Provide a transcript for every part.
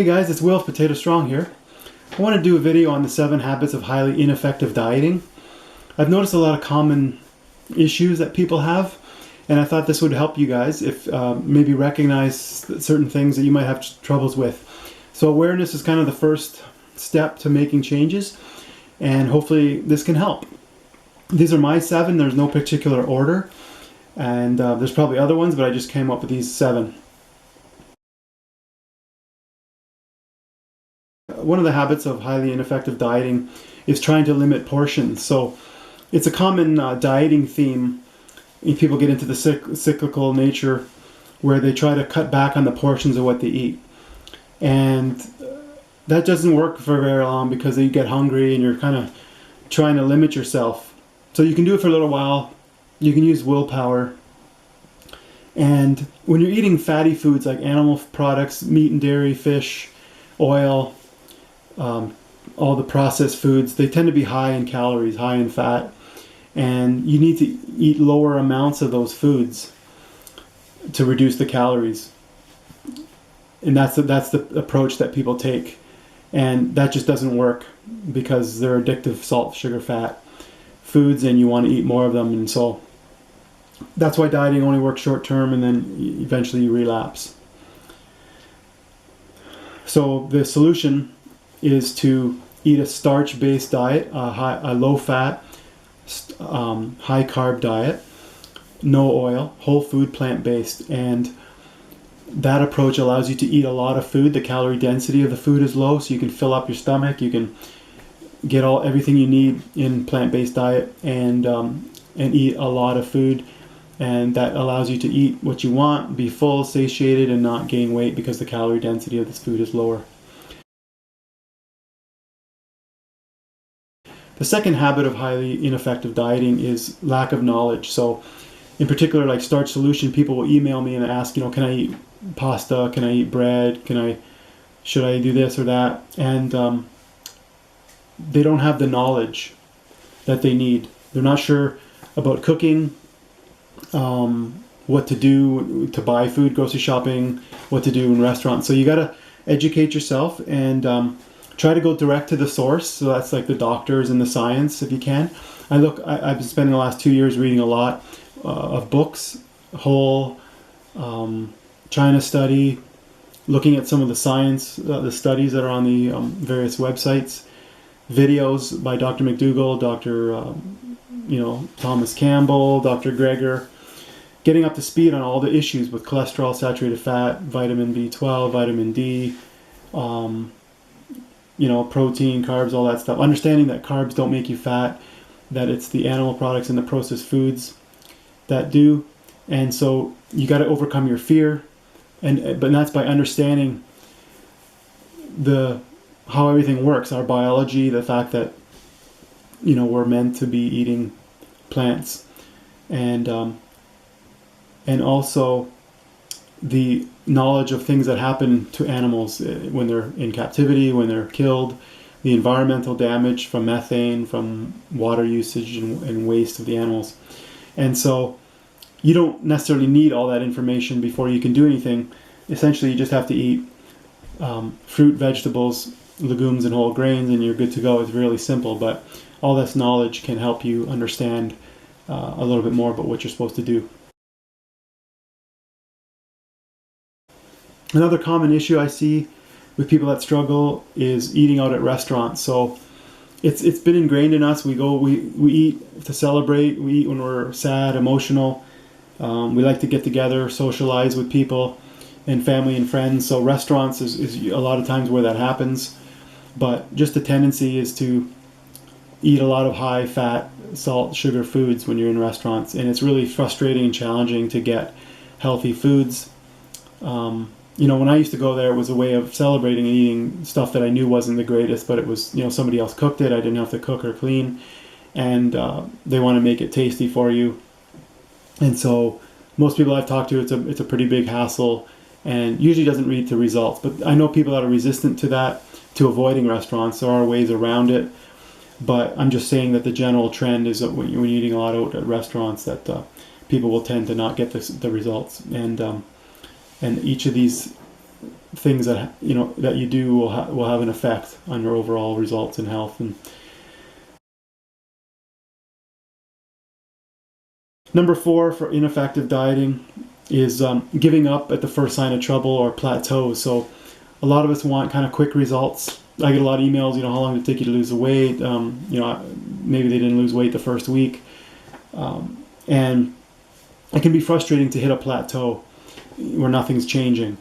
Hey guys, it's Will of Potato Strong here. I want to do a video on the 7 habits of highly ineffective dieting. I've noticed a lot of common issues that people have, and I thought this would help you guys if maybe recognize certain things that you might have troubles with. So awareness is kind of the first step to making changes, and hopefully this can help. These are my 7. There's no particular order, and there's probably other ones, but I just came up with these 7. One of the habits of highly ineffective dieting is trying to limit portions. So it's a common dieting theme. People get into the cyclical nature where they try to cut back on the portions of what they eat. And that doesn't work for very long because you get hungry and you're kind of trying to limit yourself. So you can do it for a little while. You can use willpower. And when you're eating fatty foods like animal products, meat and dairy, fish, oil, all the processed foods, they tend to be high in calories, high in fat, and you need to eat lower amounts of those foods to reduce the calories. And that's the approach that people take, and that just doesn't work because they're addictive salt, sugar, fat foods, and you want to eat more of them. And so that's why dieting only works short term, and then eventually you relapse. So the solution is to eat a starch-based diet, a low-fat, high-carb diet, no oil, whole food, plant-based. And that approach allows you to eat a lot of food. The calorie density of the food is low, so you can fill up your stomach. You can get everything you need in plant-based diet and eat a lot of food. And that allows you to eat what you want, be full, satiated, and not gain weight because the calorie density of this food is lower. The second habit of highly ineffective dieting is lack of knowledge. So in particular, like Starch Solution, people will email me and ask, can I eat pasta? Can I eat bread? Should I do this or that? And they don't have the knowledge that they need. They're not sure about cooking, what to do to buy food, grocery shopping, what to do in restaurants. So you got to educate yourself and try to go direct to the source. So that's like the doctors and the science, if you can. I've been spending the last 2 years reading a lot of books, China study, looking at some of the science, the studies that are on the various websites, videos by Dr. McDougall, Dr. Thomas Campbell, Dr. Greger, getting up to speed on all the issues with cholesterol, saturated fat, vitamin B12, vitamin D, protein, carbs, all that stuff. Understanding that carbs don't make you fat, that it's the animal products and the processed foods that do. And so you got to overcome your fear, but that's by understanding how everything works, our biology, the fact that we're meant to be eating plants, and also the knowledge of things that happen to animals when they're in captivity, when they're killed, the environmental damage from methane, from water usage and waste of the animals. And so you don't necessarily need all that information before you can do anything. Essentially, you just have to eat fruit, vegetables, legumes, and whole grains, and you're good to go. It's really simple, but all this knowledge can help you understand a little bit more about what you're supposed to do. Another common issue I see with people that struggle is eating out at restaurants. So it's been ingrained in us. We eat to celebrate. We eat when we're sad, emotional. We like to get together, socialize with people and family and friends. So restaurants is a lot of times where that happens. But just the tendency is to eat a lot of high fat, salt, sugar foods when you're in restaurants. And it's really frustrating and challenging to get healthy foods. When I used to go there, it was a way of celebrating and eating stuff that I knew wasn't the greatest, but it was, somebody else cooked it. I didn't have to cook or clean, and they want to make it tasty for you. And so most people I've talked to, it's a pretty big hassle, and usually doesn't lead to results. But I know people that are resistant to that, to avoiding restaurants. There are ways around it, but I'm just saying that the general trend is that when you're eating a lot out at restaurants, that people will tend to not get the results. And each of these things that that you do will have an effect on your overall results and health. And number 4 for ineffective dieting is giving up at the first sign of trouble, or plateaus. So a lot of us want kind of quick results. I get a lot of emails, how long did it take you to lose the weight? Maybe they didn't lose weight the first week. And it can be frustrating to hit a plateau where nothing's changing.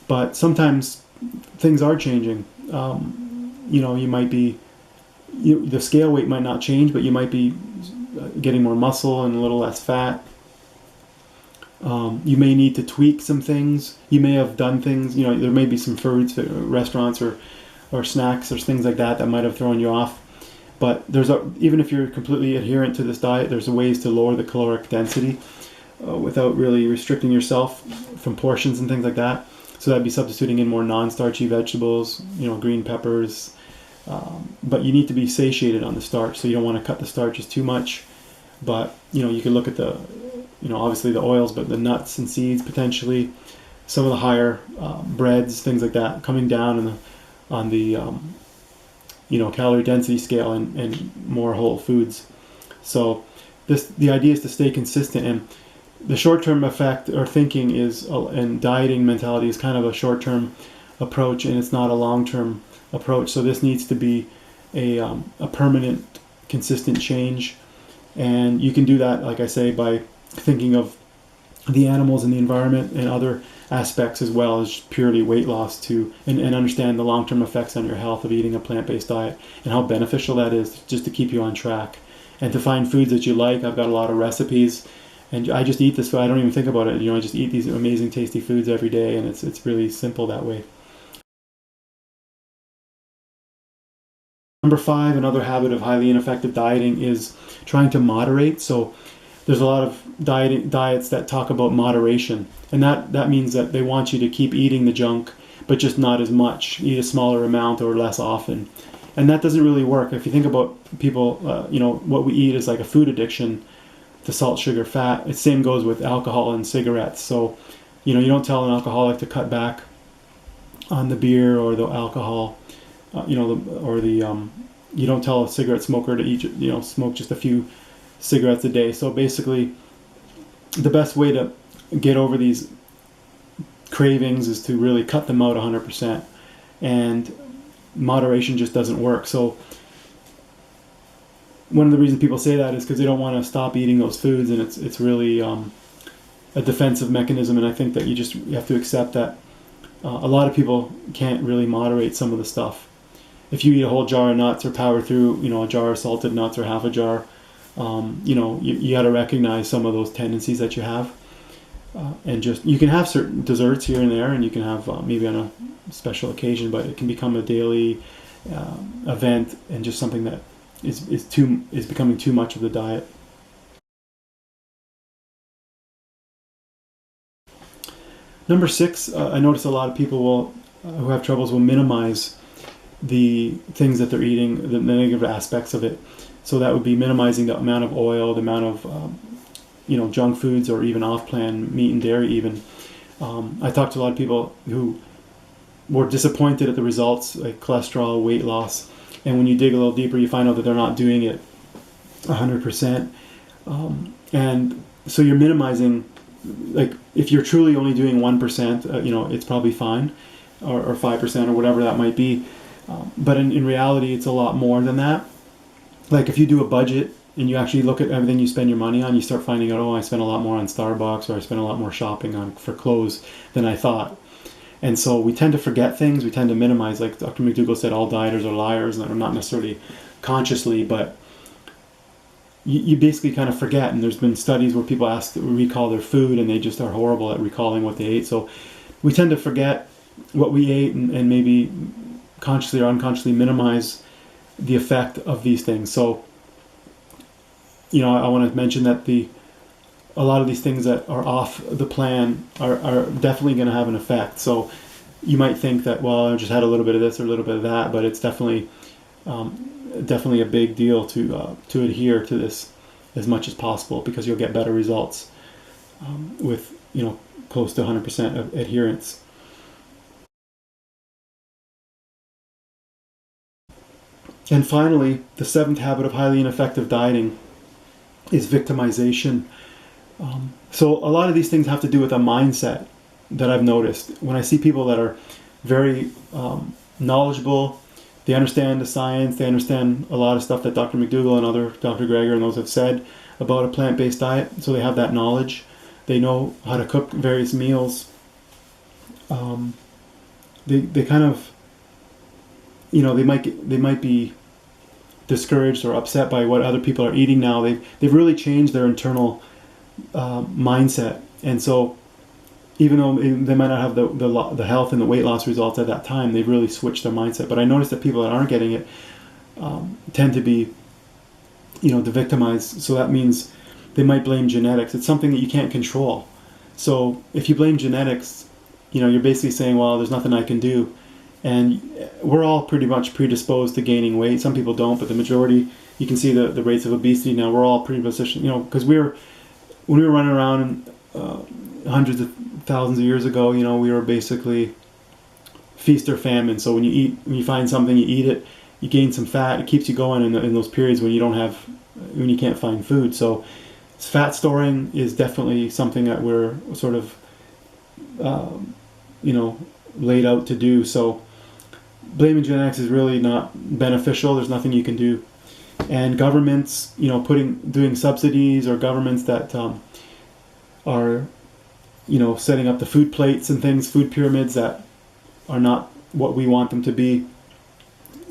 But sometimes things are changing. You might be, the scale weight might not change, but you might be getting more muscle and a little less fat. You may need to tweak some things. You may have done things, there may be some foods, restaurants or snacks or things like that might have thrown you off. But even if you're completely adherent to this diet, there's ways to lower the caloric density without really restricting yourself from portions and things like that. So that'd be substituting in more non-starchy vegetables, green peppers. But you need to be satiated on the starch, so you don't want to cut the starches too much. But, you can look at the, obviously the oils, but the nuts and seeds potentially, some of the higher breads, things like that, coming down on the calorie density scale, and more whole foods. So the idea is to stay consistent, and the short-term effect or thinking and dieting mentality is kind of a short-term approach, and it's not a long-term approach. So this needs to be a permanent, consistent change, and you can do that, like I say, by thinking of the animals and the environment and other aspects as well as purely weight loss and understand the long-term effects on your health of eating a plant-based diet and how beneficial that is just to keep you on track and to find foods that you like. I've got a lot of recipes, and I just eat this food. I don't even think about it. I just eat these amazing, tasty foods every day, and it's really simple that way. Number 5, another habit of highly ineffective dieting is trying to moderate. So there's a lot of diets that talk about moderation, and that means that they want you to keep eating the junk, but just not as much. Eat a smaller amount or less often, and that doesn't really work. If you think about people, what we eat is like a food addiction to salt, sugar, fat. The same goes with alcohol and cigarettes. So, you don't tell an alcoholic to cut back on the beer or the alcohol, you don't tell a cigarette smoker to eat, smoke just a few cigarettes a day. So basically, the best way to get over these cravings is to really cut them out 100%, and moderation just doesn't work. So one of the reasons people say that is because they don't want to stop eating those foods, and it's really a defensive mechanism. And I think that you have to accept that a lot of people can't really moderate some of the stuff. If you eat a whole jar of nuts or power through a jar of salted nuts or half a jar, you got to recognize some of those tendencies that you have, and you can have certain desserts here and there, and you can have maybe on a special occasion, but it can become a daily event and just something that is becoming too much of the diet. Number 6, I notice a lot of people who have troubles will minimize the things that they're eating, the negative aspects of it. So that would be minimizing the amount of oil, the amount of junk foods, or even off-plan meat and dairy even. I talked to a lot of people who were disappointed at the results, like cholesterol, weight loss, and when you dig a little deeper, you find out that they're not doing it 100%. And so you're minimizing, like if you're truly only doing 1%, it's probably fine, or 5% or whatever that might be. But in reality, it's a lot more than that. Like if you do a budget and you actually look at everything you spend your money on, you start finding out, I spent a lot more on Starbucks, or I spent a lot more shopping for clothes than I thought. And so we tend to forget things. We tend to minimize, like Dr. McDougall said, all dieters are liars, and not necessarily consciously, but you basically kind of forget. And there's been studies where people ask to recall their food, and they just are horrible at recalling what they ate. So we tend to forget what we ate, and maybe consciously or unconsciously minimize the effect of these things. So, I want to mention that a lot of these things that are off the plan are definitely going to have an effect. So you might think that, well, I just had a little bit of this or a little bit of that, but it's definitely a big deal to adhere to this as much as possible, because you'll get better results with close to 100% of adherence. And finally, the seventh habit of highly ineffective dieting is victimization. So a lot of these things have to do with a mindset that I've noticed. When I see people that are very knowledgeable, they understand the science, they understand a lot of stuff that Dr. McDougall and other Dr. Greger and those have said about a plant-based diet, so they have that knowledge. They know how to cook various meals. They kind of, they might be discouraged or upset by what other people are eating now. They've really changed their internal mindset, and so even though they might not have the health and the weight loss results at that time, they've really switched their mindset. But I noticed that people that aren't getting it tend to be, the victimized. So that means they might blame genetics. It's something that you can't control. So if you blame genetics, you're basically saying, well, there's nothing I can do. And we're all pretty much predisposed to gaining weight. Some people don't, but the majority, you can see the rates of obesity now. We're all predisposed, because when we were running around hundreds of thousands of years ago, we were basically feast or famine. So when you find something, you eat it, you gain some fat. It keeps you going in those periods when you can't find food. So fat storing is definitely something that we're sort of, laid out to do. So blaming genetics is really not beneficial. There's nothing you can do. And governments, doing subsidies, or governments that are, setting up the food plates and things, food pyramids that are not what we want them to be,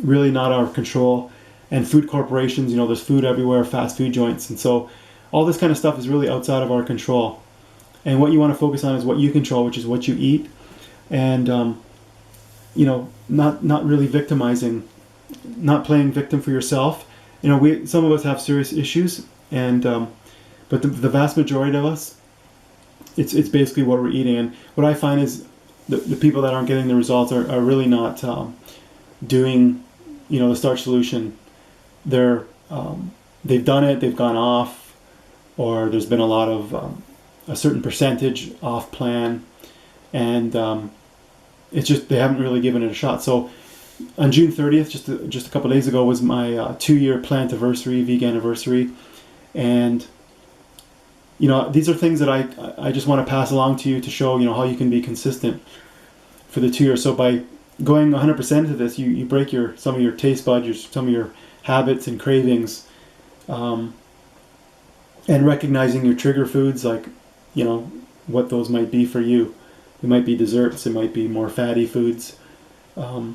really not our control. And food corporations, there's food everywhere, fast food joints. And so all this kind of stuff is really outside of our control. And what you want to focus on is what you control, which is what you eat. And, not really victimizing, not playing victim for yourself. Some of us have serious issues, and but the vast majority of us, it's basically what we're eating. And what I find is the people that aren't getting the results are really not doing, the Starch solution. They've done it, they've gone off, or there's been a lot of a certain percentage off plan, and it's just they haven't really given it a shot. So on June 30th, just a couple of days ago, was my 2-year plant-iversary, vegan anniversary, and these are things that I just want to pass along to you to show how you can be consistent for the 2 years. So by going 100% to this, you break some of your taste buds, some of your habits and cravings, and recognizing your trigger foods, like what those might be for you. It might be desserts, it might be more fatty foods,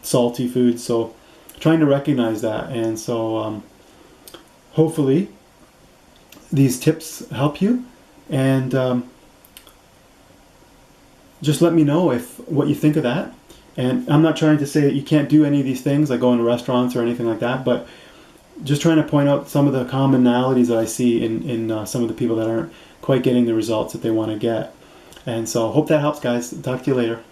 salty foods. So trying to recognize that, and so hopefully these tips help you, and just let me know what you think of that. And I'm not trying to say that you can't do any of these things, like go into restaurants or anything like that, but just trying to point out some of the commonalities that I see in some of the people that aren't quite getting the results that they want to get. And so hope that helps, guys. Talk to you later.